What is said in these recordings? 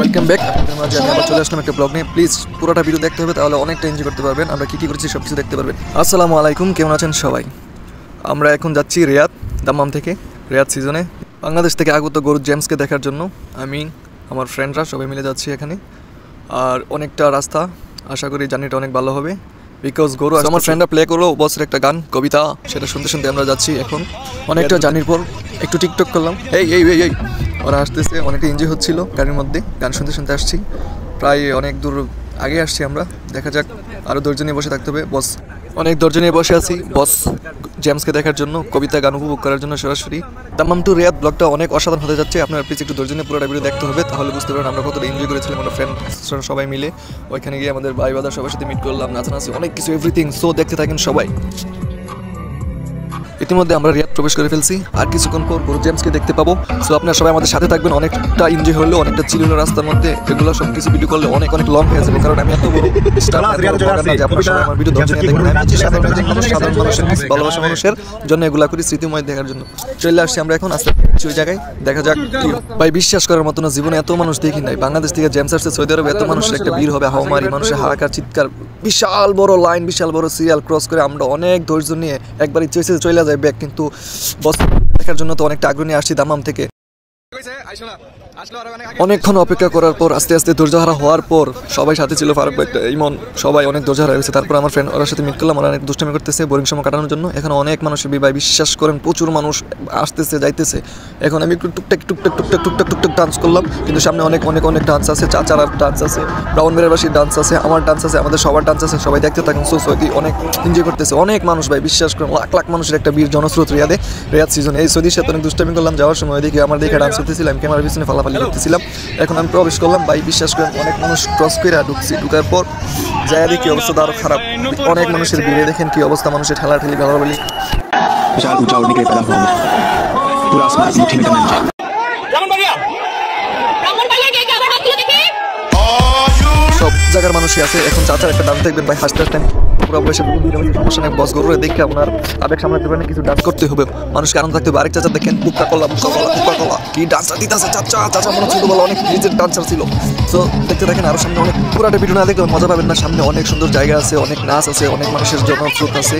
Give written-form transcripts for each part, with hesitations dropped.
Welcome back. আপনাদের মাঝে আমি আবার চলে আসলাম একটা ব্লগ নিয়ে। প্লিজ পুরোটা ভিডিও দেখতে হবে, তাহলে অনেকটা এনজয় করতে পারবেন। আমরা কী করেছি সব কিছু দেখতে পারবেন। আসসালামু আলাইকুম, কেমন আছেন সবাই? আমরা এখন যাচ্ছি রিয়াদ, দাম্মাম থেকে। রিয়াদ সিজনে বাংলাদেশ থেকে আগত গরু জেমসকে দেখার জন্য আমি আমার ফ্রেন্ডরা সবাই মিলে যাচ্ছি এখানে। আর অনেকটা রাস্তা, আশা করি জার্নিটা অনেক ভালো হবে, বিকজ গরু আমার ফ্রেন্ডরা প্লে করলো বছর একটা গান কবিতা, সেটা শুনতে শুনতে আমরা যাচ্ছি। এখন অনেকটা জার্নির পর একটু টিকটক করলাম। এই এই এই এই ওরা আসতেছে, অনেকটা এনজয় হচ্ছিল গাড়ির মধ্যে, গান শুনতে শুনতে আসছি। প্রায় অনেক দূর আগে আসছি আমরা, দেখা যাক। আরও ধৈর্য নিয়ে বসে থাকতে হবে। বস অনেক ধৈর্য নিয়ে বসে আছি বস জেমসকে দেখার জন্য, কবিতা গান উপভোগ করার জন্য সরাসরি। দাম্মাম টু রিয়াদ ব্লগটা অনেক অসাধারণ হতে যাচ্ছে। আপনার প্লিজ একটু ধৈর্য নিয়ে পুরোটা ভিডিও দেখতে হবে, তাহলে বুঝতে পারবেন আমরা কতটা এনজয় করেছিলাম। আমরা ফ্রেন্ড সবাই মিলে ওইখানে গিয়ে আমাদের ভাই বাদার সবার সাথে মিট করলাম, নাচানাচি, অনেক কিছু, এভরিথিং। সো দেখতে থাকেন সবাই। ইতিমধ্যে আমরা রিয়াদ প্রবেশ করে ফেলছি, আর কিছুক্ষণ পর গরু জেমসকে দেখতে পাবো। সো আপনারা সবাই আমাদের সাথে থাকবেন। অনেকটা এনজয় হলো, অনেকটা চিল হলো রাস্তার মধ্যে। এগুলো সব কিছু ভিডিও করলে অনেক অনেক লং হয়ে যাবে, কারণ আমি এত বড় স্টার, আপনারা সবাই আমার ভিডিও ধৈর্য নিয়ে দেখবেন। আমি হচ্ছি সাধারণ মানুষের ভালোবাসা মানুষের জন্য এগুলা করি, স্মৃতিময় দেখার জন্য। চলে আসছি আমরা এখন আস্তে ওই জায়গায়, দেখা যাক। ভাই বিশ্বাস করার মতো না, জীবনে এত মানুষ দেখি নাই। বাংলাদেশ থেকে জেমস আসছে সৌদি আরবে, এত মানুষের একটা ভিড় হবে, হাওমারি, মানুষের হাহাকার, চিৎকার, বিশাল বড় লাইন, বিশাল বড় সিরিয়াল ক্রস করে আমরা অনেক ধৈর্য নিয়ে একবার ইচ্ছে হয়েছে চলে যায় ব্যাগ, কিন্তু বস দেখার জন্য তো অনেকটা আগ্রহ নিয়ে আসছি দাম্মাম থেকে। অনেকক্ষণ অপেক্ষা করার পর আস্তে আস্তে ধৈর্যহারা হওয়ার পর, সবাই সাথে ছিল, ফারুক ভাই, ইমন, সবাই অনেক ধৈর্যহারা হয়েছে। তারপর আমার ফ্রেন্ড ওর সাথে মিট করলাম, ওরা অনেক দুষ্টামি করতেছে বোরিং সময় কাটানোর জন্য। এখন অনেক মানুষের ভাই বিশ্বাস করেন প্রচুর মানুষ আসতেছে যাইতেছে। এখন আমি একটু টুকটাক টুকটাক টুকটাক টুকটাক টুকটাক ডান্স করলাম, কিন্তু সামনে অনেক অনেক অনেক ডান্স আছে, চাচারার ডান্স আছে, ব্রাউনবেড়াবাসীর ডান্স আছে, আমার ডান্স আছে, আমাদের সবার ডান্স আছে। সবাই দেখতে থাকেন। সো সৌদি অনেক এনজয় করতেছে, অনেক মানুষ ভাই বিশ্বাস করেন, লাখ লাখ মানুষের একটা বীর জনস্রোত রিয়াদ সিজন। এই সৌদির সাথে অনেক দুষ্টামি করলাম যাওয়ার সময়, দেখি আমার দেখে ডান্স করতেছিলাম, ক্যামেরার পিছনে ফালাফালি করতেছিলাম। এখন আমি প্রবেশ করলাম, ভাই বিশ্বাস করেন অনেক মানুষ ক্রস করে ঢুকছি। ঢুকার পর যায় দেখি অবস্থা আরো খারাপ, অনেক মানুষের ভিড়ে দেখেন কি অবস্থা, মানুষের ঠেলাঠেলি, গালাগালি। विशाल ऊंचा उड़ने के लिए पैदा हुआ हूं, पूरा आसमान मुट्ठी में करना चाहिए। সব জায়গার মানুষই আছে। এখন চাচার একটা ডান্স দেখবেন ভাই, হাসতে হাসতে পুরো বয়সে সমস্যা নেই, বস গরুরে দেখে আপনার আবেগ সামলাতে পারেন, কিছু ডান্স করতে হবে, মানুষকে আনন্দ থাকতে হবে। আরেক চাচা দেখেন বুক্কা কলা কি ডান্সার দিতেছে চাচা মনে হচ্ছে বলে অনেক নিজের ডান্সার ছিল। সো দেখতে দেখেন, আরো সামনে অনেক, পুরাটা ভিডিও না দেখলে মজা পাবেন না। সামনে অনেক সুন্দর জায়গা আছে, অনেক নাচ আছে, অনেক মানুষের জনস্রোত আছে,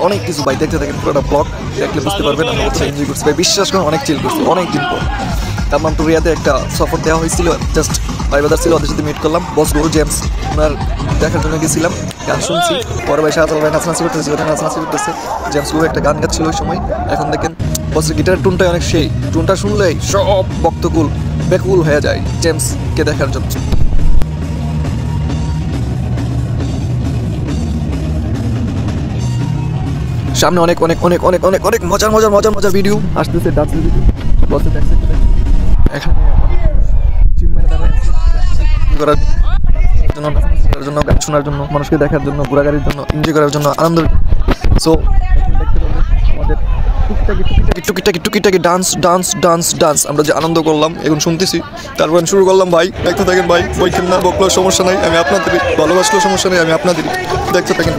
অনেক কিছু ভাই। দেখতে থাকেন পুরোটা ব্লগ, দেখলে বুঝতে পারবেন আমরা কতটা এনজয় করছি ভাই। বিশ্বাস করেন অনেক চিল করছি অনেক দিন পর। দাম্মাম টু রিয়াদে একটা সফর দেওয়া হয়েছিল, জাস্ট ভাই বাদার ছিল, ওদের সাথে মিট করলাম। বস গরু জেমস ওনার দেখার জন্য গেছিলাম, গান শুনছি। পরে ভাই শাহজাল ভাই নাচনাচি করতেছে, জেমস গরু একটা গান গাচ্ছিল ওই সময়। এখন দেখেন বসের গিটারের টুনটাই অনেক সেই, টুনটা শুনলেই সব বক্তকুল বেকুল হয়ে যায় জেমসকে দেখার জন্য। সামনে অনেক অনেক অনেক অনেক অনেক অনেক মজার মজার মজার মজার ভিডিও আসতেছে, ডান্সের ভিডিও। বসে দেখছে এখানে করার জন্য, গান শোনার জন্য, মানুষকে দেখার জন্য, ঘোরাঘুরির জন্য, এনজয় করার জন্য, আনন্দ। সো দেখতে পাবেন আমাদের টুকিটাকি ডান্স ডান্স ডান্স ডান্স, আমরা যে আনন্দ করলাম এখন শুনতেছি। তারপর শুরু করলাম ভাই, দেখতে থাকেন ভাই। বইকেন না, বকলেও সমস্যা নাই, আমি আপনাদেরই, ভালোবাসলেও সমস্যা নেই, আমি আপনাদেরই। দেখতে থাকেন।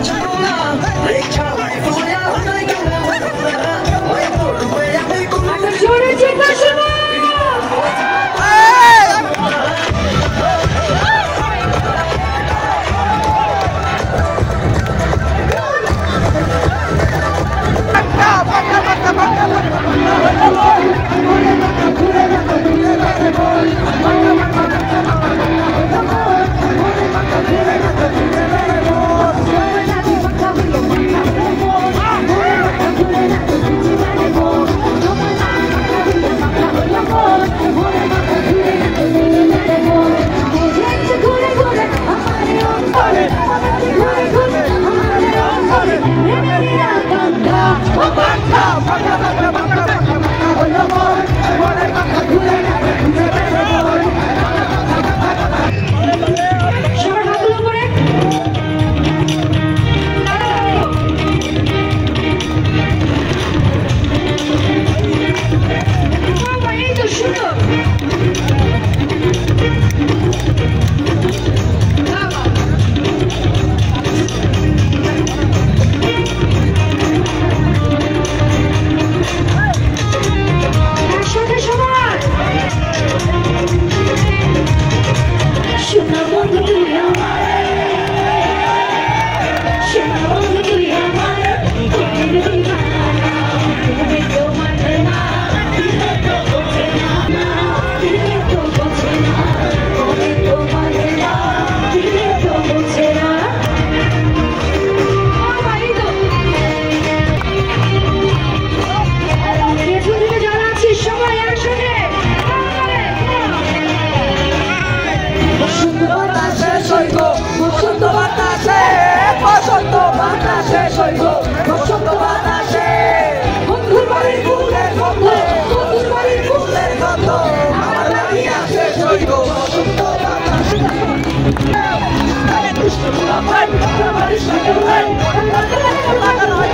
সৈগ বসন্ত বাতাসে বসন্ত বাতাসে সৈগ বসন্ত বাতাসে বন্ধুর বাড়ির ফুলের গন্ধ বন্ধুর বাড়ির ফুলের গন্ধ আমার লাগি আছে সৈগ বসন্ত বাতাসে দুষ্ট গোলাপাই আমার বাড়ির সাইকেল ভাই লাগানো হয়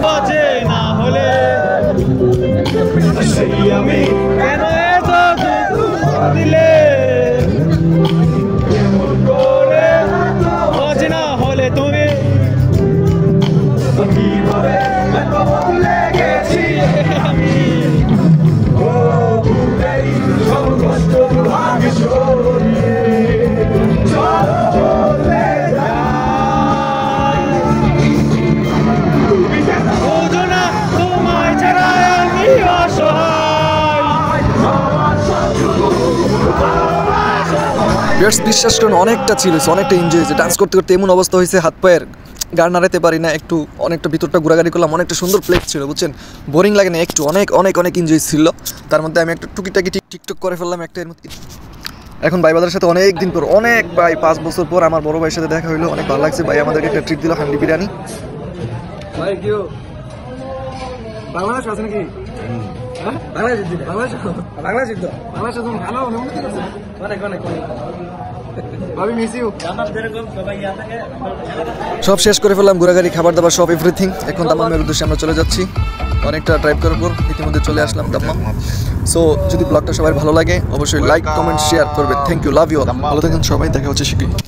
বাজে না হলে সেই আমি কেন এত দুঃখ দিলে কেমন করে বাজে না হলে তুমি কিভাবে এত ভুলে গেছি আমি ও ভুলেই সব কষ্ট ভাগে সরিয়ে চলে বিশ্বাস করুন অনেকটা ছিল, অনেকটা এনজয় হয়েছে। ডান্স করতে করতে এমন অবস্থা হয়েছে হাত পায়ের গাড় নাড়াতে পারি না, একটু অনেকটা ভিতরটা ঘোরাঘুরি করলাম, অনেকটা সুন্দর প্লেস ছিল বুঝছেন, বোরিং লাগে না একটু, অনেক অনেক অনেক এনজয় ছিল। তার মধ্যে আমি একটা টুকিটাকি টিকটক করে ফেললাম একটা। এর মধ্যে এখন ভাই বাদের সাথে অনেক দিন পর, অনেক ভাই 5 বছর পর আমার বড় ভাইয়ের সাথে দেখা হইলো, অনেক ভালো লাগছে। ভাই আমাদেরকে একটা ট্রিট দিল, হান্ডি বিরিয়ানি। ভাই কিও বাংলাদেশ আছে নাকি? সব শেষ করে ফেললাম, ঘোরাঘুরি, খাবার দাবার সব এভরিথিং। এখন দাম্মামের উদ্দেশ্যে আমরা চলে যাচ্ছি, অনেকটা ড্রাইভ করার পর ইতিমধ্যে চলে আসলাম দাম্মাম। সো যদি ব্লগটা সবাই ভালো লাগে অবশ্যই লাইক কমেন্ট শেয়ার করবেন। থ্যাংক ইউ, লাভ ইউ, ভালো থাকেন সবাই, দেখা হচ্ছে শীঘ্রই।